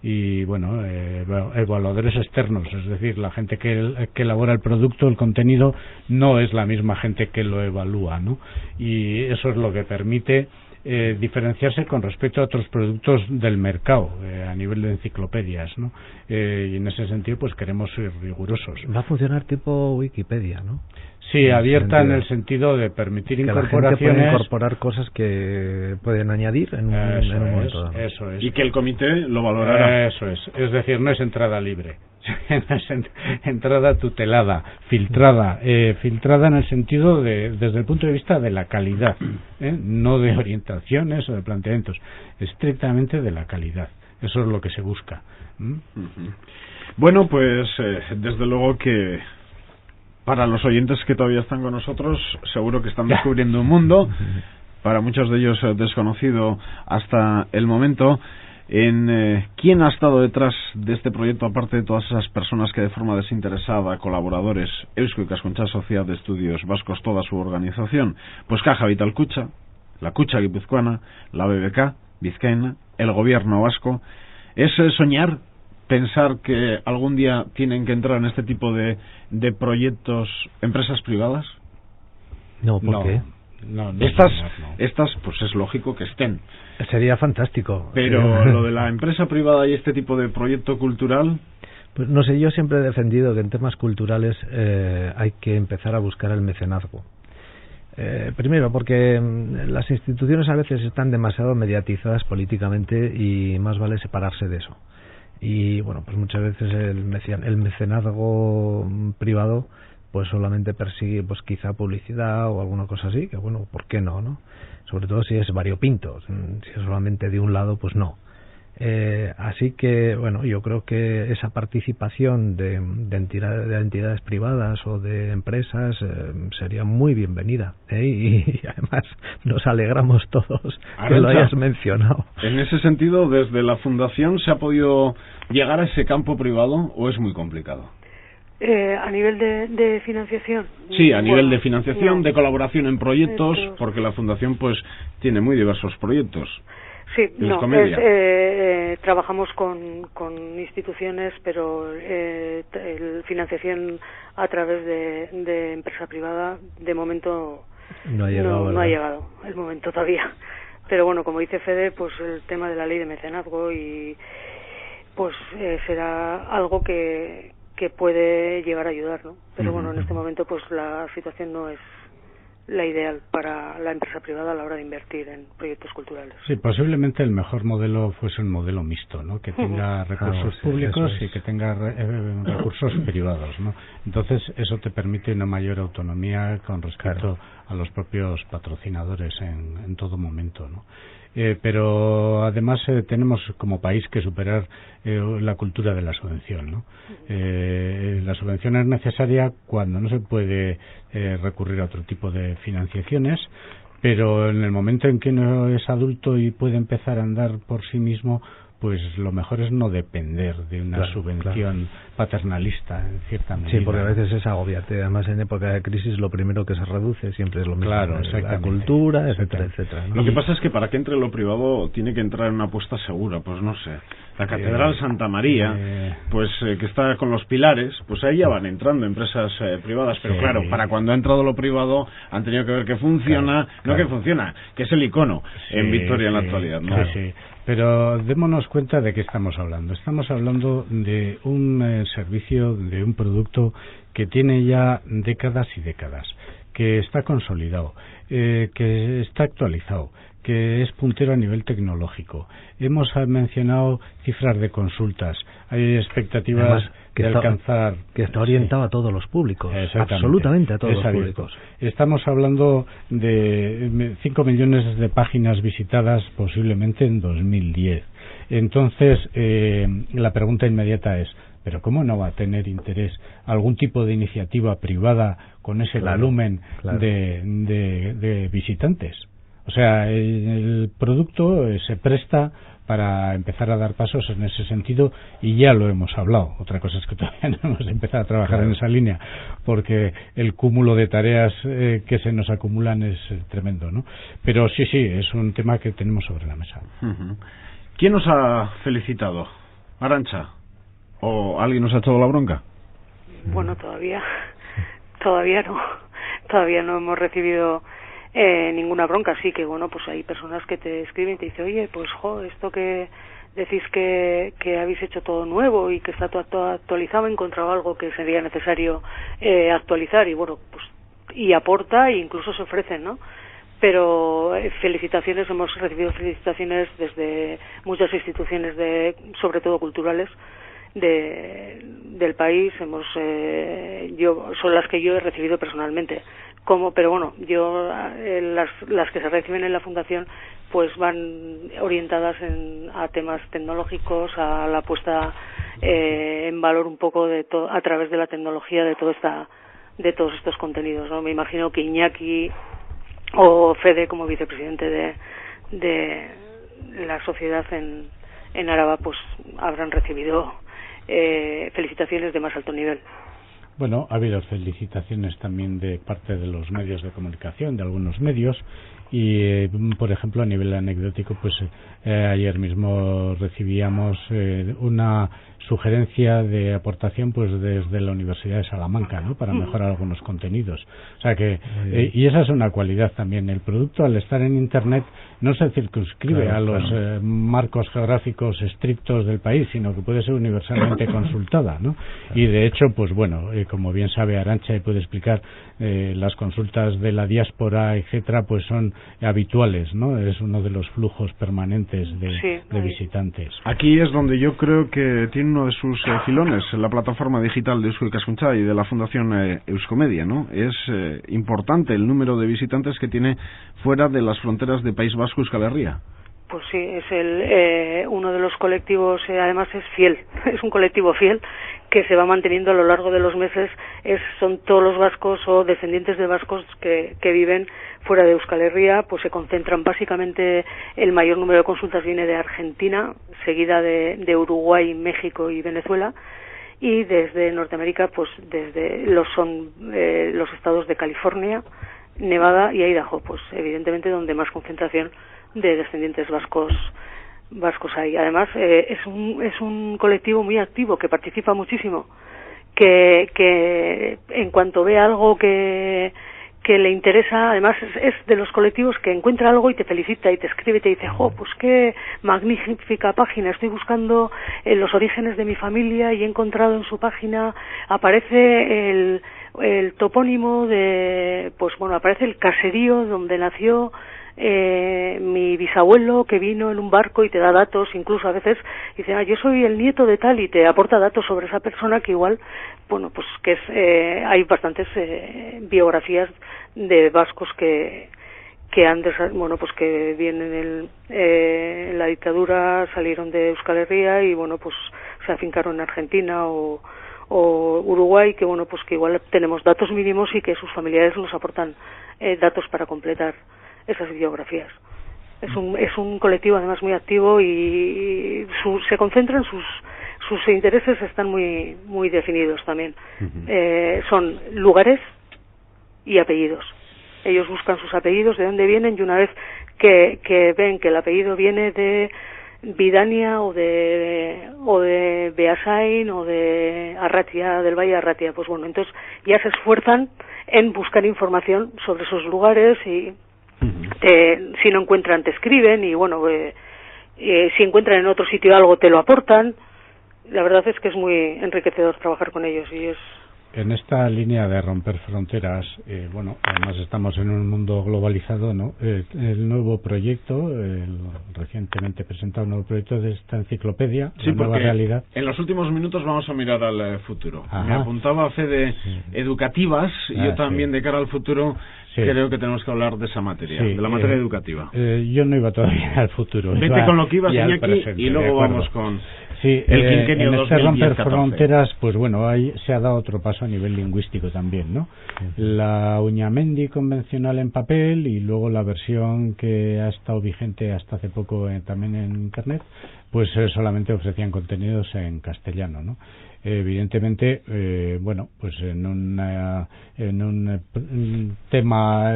y, bueno, evaluadores externos, es decir, la gente que elabora el producto, el contenido, no es la misma gente que lo evalúa, ¿no? Y eso es lo que permite diferenciarse con respecto a otros productos del mercado a nivel de enciclopedias, ¿no? Y en ese sentido pues queremos ser rigurosos. Va a funcionar tipo Wikipedia, ¿no? Sí, abierta en el sentido de permitir que incorporaciones. La gente puede incorporar cosas que pueden añadir en un momento dado. Eso es. Y que el comité lo valorará. Eso es decir, no es entrada libre. Es entrada tutelada, filtrada en el sentido desde el punto de vista de la calidad, no de orientaciones o de planteamientos, estrictamente de la calidad. Eso es lo que se busca. Bueno, pues desde luego que para los oyentes que todavía están con nosotros, seguro que están descubriendo un mundo, para muchos de ellos desconocido hasta el momento. ¿Quién ha estado detrás de este proyecto, aparte de todas esas personas que de forma desinteresada, colaboradores, Eusko Ikaskuntza Sociedad de Estudios Vascos, toda su organización? Pues Caja Vital Kutxa, la Kutxa guipuzcoana, la BBK vizcaína, el gobierno vasco. ¿Es soñar, pensar que algún día tienen que entrar en este tipo de proyectos empresas privadas? No, ¿por qué? No, estas pues es lógico que estén. Sería fantástico. Pero lo de la empresa privada y este tipo de proyecto cultural... Pues no sé, yo siempre he defendido que en temas culturales hay que empezar a buscar el mecenazgo. Primero, porque las instituciones a veces están demasiado mediatizadas políticamente y más vale separarse de eso. Y bueno, pues muchas veces el mecenazgo privado pues solamente persigue pues quizá publicidad o alguna cosa así, que bueno, ¿por qué no? Sobre todo si es variopinto, si es solamente de un lado, pues no. Así que, bueno, yo creo que esa participación de entidades privadas o de empresas sería muy bienvenida, y además nos alegramos todos que lo hayas mencionado. En ese sentido, ¿desde la Fundación se ha podido llegar a ese campo privado o es muy complicado? A nivel de financiación. Sí, a nivel de financiación, de colaboración en proyectos, porque la Fundación pues tiene muy diversos proyectos. Sí, trabajamos con instituciones, pero financiación a través de empresa privada de momento no ha llegado el momento todavía. Pero bueno, como dice Fede, pues el tema de la ley de mecenazgo y pues será algo que puede llegar a ayudar, ¿no? Pero bueno, en este momento pues la situación no es la ideal para la empresa privada a la hora de invertir en proyectos culturales. Sí, posiblemente el mejor modelo fuese un modelo mixto, ¿no? Que tenga recursos públicos y que tenga recursos privados, ¿no? Entonces eso te permite una mayor autonomía con respecto a los propios patrocinadores en todo momento, ¿no? Pero además tenemos como país que superar la cultura de la subvención, ¿no? La subvención es necesaria cuando no se puede recurrir a otro tipo de financiaciones, pero en el momento en que uno es adulto y puede empezar a andar por sí mismo, pues lo mejor es no depender de una subvención paternalista, en cierta medida. Sí, porque a veces es agobiante. Además, en época de crisis, lo primero que se reduce siempre es lo mismo. Claro, la cultura, etcétera, etcétera, ¿no? Lo que pasa es que para que entre lo privado tiene que entrar en una apuesta segura, pues no sé. La Catedral Santa María, pues que está con los pilares, pues ahí ya van entrando empresas privadas, pero claro, para cuando ha entrado lo privado han tenido que ver que funciona, que funciona, que es el icono en Vitoria en la actualidad, ¿no? Sí. Pero démonos cuenta de qué estamos hablando. Estamos hablando de un servicio, de un producto que tiene ya décadas y décadas, que está consolidado, que está actualizado, que es puntero a nivel tecnológico. Hemos mencionado cifras de consultas, hay expectativas además, de alcanzar... Que está orientado a todos los públicos, absolutamente a todos los públicos. Estamos hablando de 5 millones de páginas visitadas posiblemente en 2010. Entonces, la pregunta inmediata es, ¿pero cómo no va a tener interés algún tipo de iniciativa privada con ese volumen de visitantes? O sea, el producto se presta para empezar a dar pasos en ese sentido y ya lo hemos hablado. Otra cosa es que todavía no hemos empezado a trabajar en esa línea porque el cúmulo de tareas que se nos acumulan es tremendo, ¿no? Pero sí, es un tema que tenemos sobre la mesa. Uh-huh. ¿Quién nos ha felicitado? ¿Arantxa? ¿O alguien nos ha echado la bronca? Bueno, todavía no hemos recibido ninguna bronca. Sí que bueno, pues hay personas que te escriben y te dicen, oye, pues esto que decís que habéis hecho todo nuevo y que está todo actualizado, he encontrado algo que sería necesario actualizar, y bueno, pues y aporta e incluso se ofrecen, ¿no? Pero felicitaciones, hemos recibido felicitaciones desde muchas instituciones sobre todo culturales del país. Son las que yo he recibido personalmente. Pero bueno, las que se reciben en la fundación pues van orientadas a temas tecnológicos, a la puesta en valor un poco a través de la tecnología de todos estos contenidos, ¿no? Me imagino que Iñaki o Fede, como vicepresidente de la sociedad en Araba, pues habrán recibido felicitaciones de más alto nivel. Bueno, ha habido felicitaciones también de parte de los medios de comunicación, de algunos medios, y por ejemplo a nivel anecdótico, pues ayer mismo recibíamos una sugerencia de aportación pues desde la Universidad de Salamanca, ¿no?, para mejorar algunos contenidos. O sea que y esa es una cualidad también. El producto, al estar en Internet, no se circunscribe a los marcos geográficos estrictos del país, sino que puede ser universalmente consultada, ¿no? Y de hecho, pues bueno, como bien sabe Arantxa y puede explicar, las consultas de la diáspora, etcétera, pues son habituales, ¿no? Es uno de los flujos permanentes de visitantes. Aquí es donde yo creo que tiene uno de sus filones, la plataforma digital de Eusko Ikaskuntza y de la Fundación Euskomedia, ¿no? Es importante el número de visitantes que tiene fuera de las fronteras de País Vasco, Euskal Herria. Pues sí, es uno de los colectivos, además es fiel, es un colectivo fiel que se va manteniendo a lo largo de los meses. Son todos los vascos o descendientes de vascos que viven fuera de Euskal Herria, pues se concentran básicamente, el mayor número de consultas viene de Argentina, seguida de Uruguay, México y Venezuela, y desde Norteamérica, pues desde los estados de California, Nevada y Idaho, pues evidentemente donde más concentración de descendientes vascos hay. Además, es un colectivo muy activo que participa muchísimo, que en cuanto ve algo que le interesa, además es de los colectivos que encuentra algo y te felicita y te escribe y te dice, pues qué magnífica página, estoy buscando los orígenes de mi familia y he encontrado en su página, aparece el topónimo aparece el caserío donde nació mi bisabuelo, que vino en un barco, y te da datos. Incluso a veces dice, yo soy el nieto de tal, y te aporta datos sobre esa persona, que igual, bueno, pues que hay bastantes biografías de vascos que vienen en la dictadura, salieron de Euskal Herria y bueno, pues se afincaron en Argentina o Uruguay, que bueno, pues que igual tenemos datos mínimos y que sus familiares nos aportan datos para completar esas biografías. Es un colectivo además muy activo y se concentran, sus intereses están muy muy definidos también. Son lugares y apellidos. Ellos buscan sus apellidos, de dónde vienen, y una vez que ven que el apellido viene de Vidania o de Beasain o de Arratia, del Valle de Arratia, pues bueno, entonces ya se esfuerzan en buscar información sobre esos lugares y si no encuentran te escriben y bueno, si encuentran en otro sitio algo te lo aportan. La verdad es que es muy enriquecedor trabajar con ellos y en esta línea de romper fronteras, bueno, además estamos en un mundo globalizado, ¿no? El nuevo proyecto, el recientemente presentado nuevo proyecto de esta enciclopedia, sí, la nueva realidad. En los últimos minutos vamos a mirar al futuro. Ajá. Me apuntaba Fede educativas, y yo también de cara al futuro creo que tenemos que hablar de esa materia, de la materia educativa. Yo no iba todavía al futuro. Vete con lo que ibas, Iñaki, y luego vamos con el quinquenio en este 2010-14. romper fronteras, pues bueno, ahí se ha dado otro paso a nivel lingüístico también, ¿no? La Uñamendi convencional en papel y luego la versión que ha estado vigente hasta hace poco también en Internet, pues solamente ofrecían contenidos en castellano, ¿no? Evidentemente, bueno, pues en un tema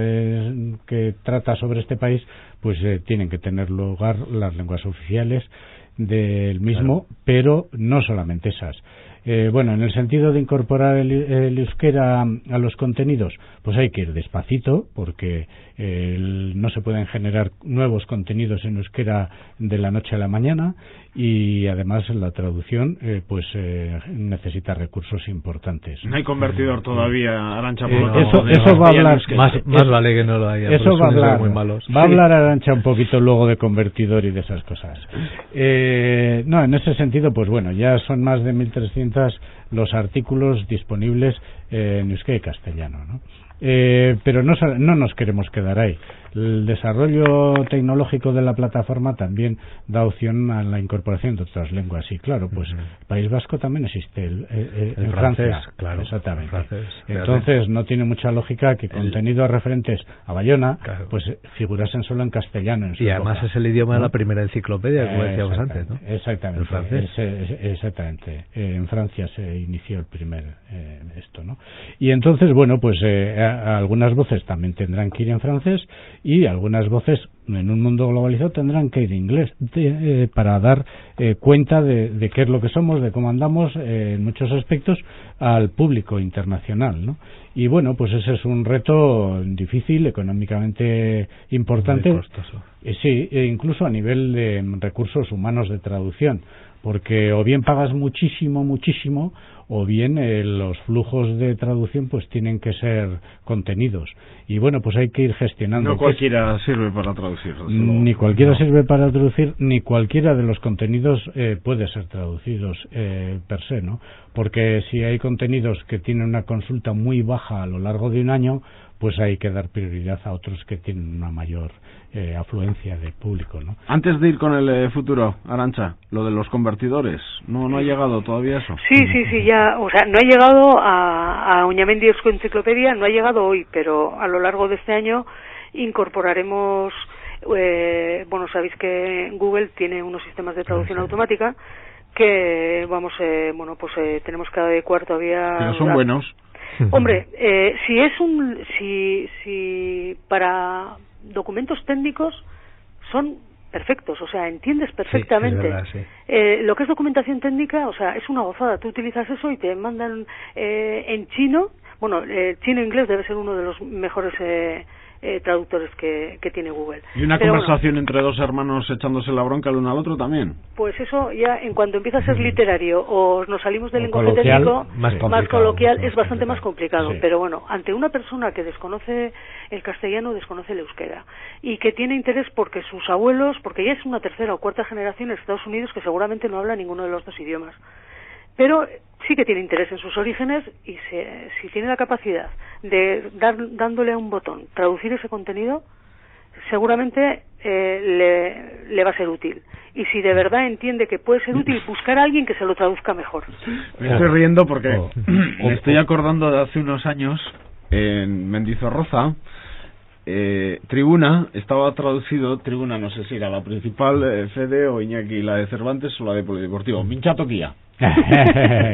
que trata sobre este país, pues tienen que tener lugar las lenguas oficiales del mismo, pero no solamente esas. Bueno, en el sentido de incorporar el euskera a los contenidos, pues hay que ir despacito, porque no se pueden generar nuevos contenidos en euskera de la noche a la mañana, y además la traducción pues necesita recursos importantes. No hay convertidor todavía, Arantxa. Eso va a hablar, más vale que no lo haya. Eso va a hablar, muy malos. Va a hablar Arantxa un poquito luego de convertidor y de esas cosas. No, en ese sentido, pues bueno, ya son más de 1.300 los artículos disponibles en euskera y castellano, ¿no? Pero no nos queremos quedar ahí. El desarrollo tecnológico de la plataforma también da opción a la incorporación de otras lenguas. Y claro, pues el País Vasco también existe en francés, Francia, claro, exactamente. Francés, entonces no tiene mucha lógica que contenidos referentes a Bayona pues figurasen solo en castellano. Y además es el idioma de la primera enciclopedia, como decíamos antes, ¿no? Exactamente. El francés. Exactamente. En Francia se inició el primer esto, ¿no? Y entonces, bueno, pues algunas voces también tendrán que ir en francés, y algunas voces en un mundo globalizado tendrán que ir en inglés para dar cuenta de qué es lo que somos, de cómo andamos en muchos aspectos al público internacional, ¿no? Y bueno, pues ese es un reto difícil, económicamente importante. Muy costoso. Sí, incluso a nivel de recursos humanos de traducción, porque o bien pagas muchísimo, o bien los flujos de traducción pues tienen que ser contenidos. Y bueno, pues hay que ir gestionando. No cualquiera sirve para traducir. Ni cualquiera sirve para traducir, ni cualquiera de los contenidos puede ser traducidos per se, ¿no? Porque si hay contenidos que tienen una consulta muy baja a lo largo de un año, pues hay que dar prioridad a otros que tienen una mayor afluencia de público, ¿no? Antes de ir con el futuro, Arantxa, lo de los convertidores, ¿no ha llegado todavía eso? Sí, ya, o sea, no ha llegado a Uñamendi Eusko Enciclopedia, no ha llegado hoy, pero a lo largo de este año incorporaremos, bueno, sabéis que Google tiene unos sistemas de traducción automática que, vamos, bueno, pues tenemos que adecuar todavía. Pero son buenos. Hombre, si para documentos técnicos son perfectos, o sea, entiendes perfectamente. Sí, es verdad, sí. Lo que es documentación técnica, o sea, es una gozada. Tú utilizas eso y te mandan en chino. Bueno, chino e inglés debe ser uno de los mejores traductores que tiene Google. Y una conversación entre dos hermanos echándose la bronca el uno al otro también. Pues eso ya, en cuanto empieza a ser literario o nos salimos del lenguaje coloquial, técnico, más coloquial, es bastante más complicado. Sí. Pero bueno, ante una persona que desconoce el castellano, desconoce el euskera, y que tiene interés porque sus abuelos, porque ya es una tercera o cuarta generación en Estados Unidos que seguramente no habla ninguno de los dos idiomas, pero sí que tiene interés en sus orígenes, y si tiene la capacidad de dándole a un botón traducir ese contenido, seguramente le va a ser útil. Y si de verdad entiende que puede ser útil, buscar a alguien que se lo traduzca mejor. Me estoy riendo porque me estoy acordando de hace unos años en Mendizorroza. Tribuna estaba traducido, Tribuna no sé si era la principal, Fede o Iñaki, la de Cervantes o la de Polideportivo, Minchatoquía.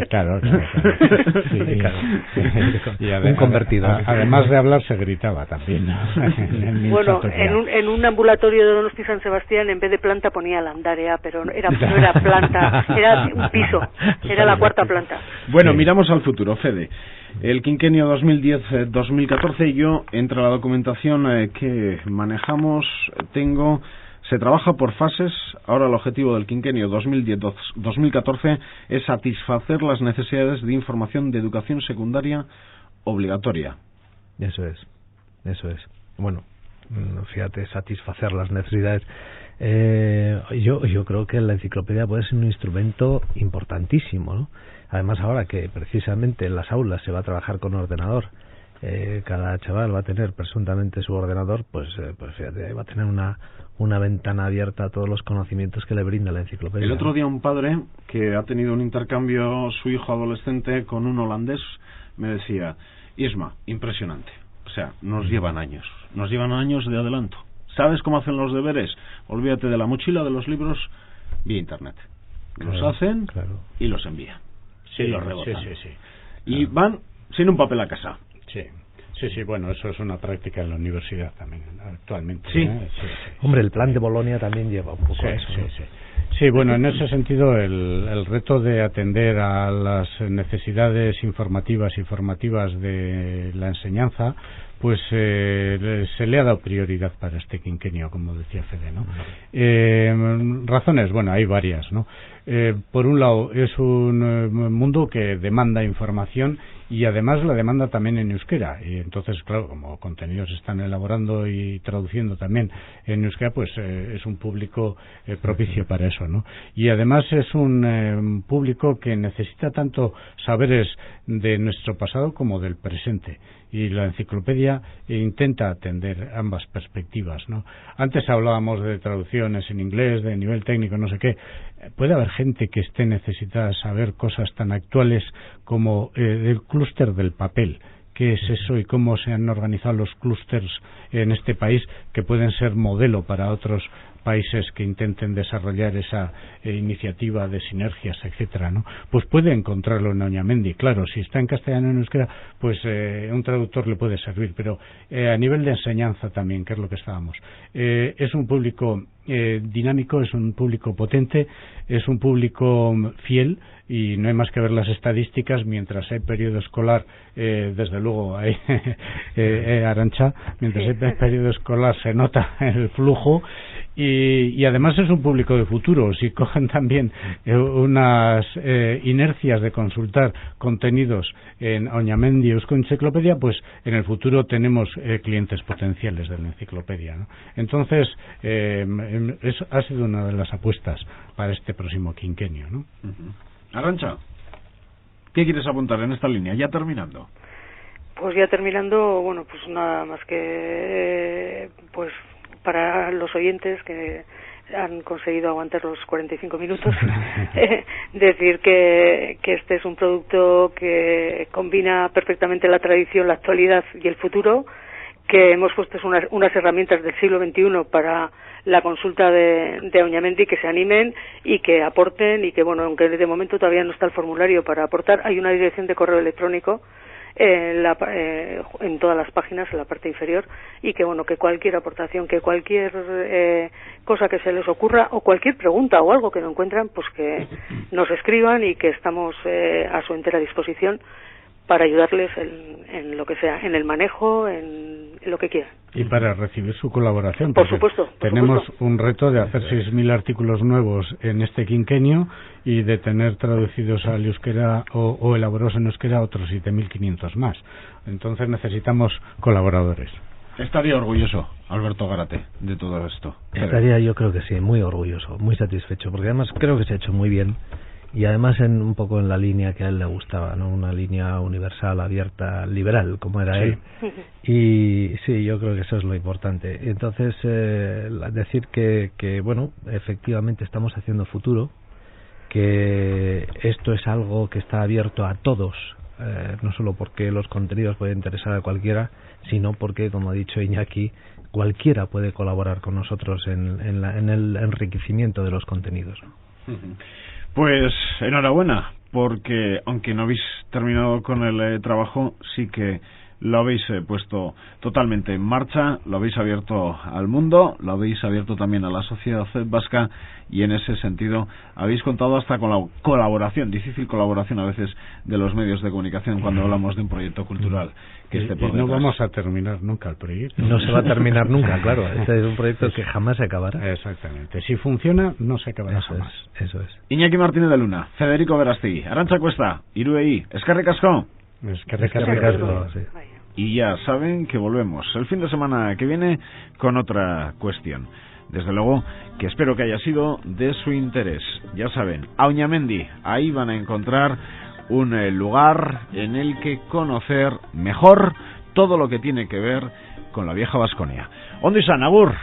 Claro. Sí, claro. Y un convertido. Además de hablar se gritaba también. Bueno, en un ambulatorio de Donosti San Sebastián, en vez de planta ponía landarea, pero no era planta, era un piso, era la cuarta planta. Bueno, sí. Miramos al futuro, Fede. El quinquenio 2010-2014, yo entre la documentación que manejamos tengo Se trabaja por fases. Ahora el objetivo del quinquenio 2010-2014 es satisfacer las necesidades de información de educación secundaria obligatoria. Eso es. Bueno, fíjate, satisfacer las necesidades. Yo creo que la enciclopedia puede ser un instrumento importantísimo, ¿no? Además, ahora que precisamente en las aulas se va a trabajar con ordenador, cada chaval va a tener presuntamente su ordenador, pues fíjate, va a tener una ventana abierta a todos los conocimientos que le brinda la enciclopedia. El otro día un padre que ha tenido un intercambio, su hijo adolescente, con un holandés, me decía: Isma, impresionante. O sea, nos llevan años de adelanto. ¿Sabes cómo hacen los deberes? Olvídate de la mochila, de los libros, vía internet. Los hacen y los envían. Sí, y los rebotan. Sí. Y van sin un papel a casa. Sí, bueno, eso es una práctica en la universidad también, actualmente. Sí. Hombre, el plan de Bolonia también lleva un poco eso. Sí, bueno, en ese sentido el reto de atender a las necesidades informativas y formativas de la enseñanza, pues se le ha dado prioridad para este quinquenio, como decía Fede, ¿no? Razones, bueno, hay varias, ¿no? Por un lado, es un mundo que demanda información y además la demanda también en euskera, y entonces, claro, como contenidos se están elaborando y traduciendo también en euskera, pues es un público propicio para eso, ¿no? Y además es un público que necesita tanto saberes de nuestro pasado como del presente, y la enciclopedia intenta atender ambas perspectivas, ¿no? Antes hablábamos de traducciones en inglés, de nivel técnico, no sé qué. Puede haber gente que esté necesitada saber cosas tan actuales como el clúster del papel. ¿Qué es eso y cómo se han organizado los clústers en este país, que pueden ser modelo para otros países que intenten desarrollar esa iniciativa de sinergias, etcétera, ¿no? Pues puede encontrarlo en Oñamendi. Claro, si está en castellano o en euskera, pues un traductor le puede servir, pero a nivel de enseñanza también, que es lo que estábamos. Es un público dinámico, es un público potente, es un público fiel, y no hay más que ver las estadísticas. Mientras hay periodo escolar, desde luego hay Arantxa, mientras hay periodo escolar se nota el flujo, y además es un público de futuro. Si cogen también unas inercias de consultar contenidos en Oñamendi Eusko Enciclopedia, pues en el futuro tenemos clientes potenciales de la enciclopedia, ¿no? Entonces ha sido una de las apuestas para este próximo quinquenio, ¿no? Arantxa, ¿qué quieres apuntar en esta línea, ya terminando? Pues ya terminando, bueno, pues nada más que pues para los oyentes que han conseguido aguantar los 45 minutos, decir que este es un producto que combina perfectamente la tradición, la actualidad y el futuro, que hemos puesto unas herramientas del siglo XXI para la consulta de Oñamendi, que se animen y que aporten, y que, bueno, aunque de momento todavía no está el formulario para aportar, hay una dirección de correo electrónico en todas las páginas, en la parte inferior, y que, bueno, que cualquier aportación, que cualquier cosa que se les ocurra, o cualquier pregunta o algo que no encuentran, pues que nos escriban, y que estamos a su entera disposición para ayudarles en lo que sea, en el manejo, en lo que quieran. Y para recibir su colaboración. Por supuesto. Tenemos un reto de hacer 6.000 artículos nuevos en este quinquenio, y de tener traducidos al euskera o elaborados en euskera otros 7.500 más. Entonces necesitamos colaboradores. Estaría orgulloso Alberto Gárate de todo esto. Estaría, yo creo que sí, muy orgulloso, muy satisfecho, porque además creo que se ha hecho muy bien. Y además un poco en la línea que a él le gustaba, ¿no? Una línea universal, abierta, liberal, como era él. Y sí, yo creo que eso es lo importante. Entonces, decir que, bueno, efectivamente estamos haciendo futuro, que esto es algo que está abierto a todos, no solo porque los contenidos pueden interesar a cualquiera, sino porque, como ha dicho Iñaki, cualquiera puede colaborar con nosotros en el enriquecimiento de los contenidos. Pues enhorabuena, porque aunque no habéis terminado con el trabajo, sí que lo habéis puesto totalmente en marcha, lo habéis abierto al mundo, lo habéis abierto también a la sociedad vasca, y en ese sentido habéis contado hasta con la colaboración, difícil colaboración a veces, de los medios de comunicación cuando hablamos de un proyecto cultural que esté por detrás. No vamos a terminar nunca el proyecto. No se va a terminar nunca, claro. Este es un proyecto que jamás se acabará. Exactamente. Si funciona, no se acabará jamás. Eso es. Iñaki Martínez de Luna, Federico Verástegui, Arantxa Cuesta, Iruei, eskerrik asko. Eskerrik asko. Sí. Y ya saben que volvemos el fin de semana que viene con otra cuestión. Desde luego que espero que haya sido de su interés. Ya saben, Auñamendi, ahí van a encontrar un lugar en el que conocer mejor todo lo que tiene que ver con la vieja Baskonia. Ondo izan, agur!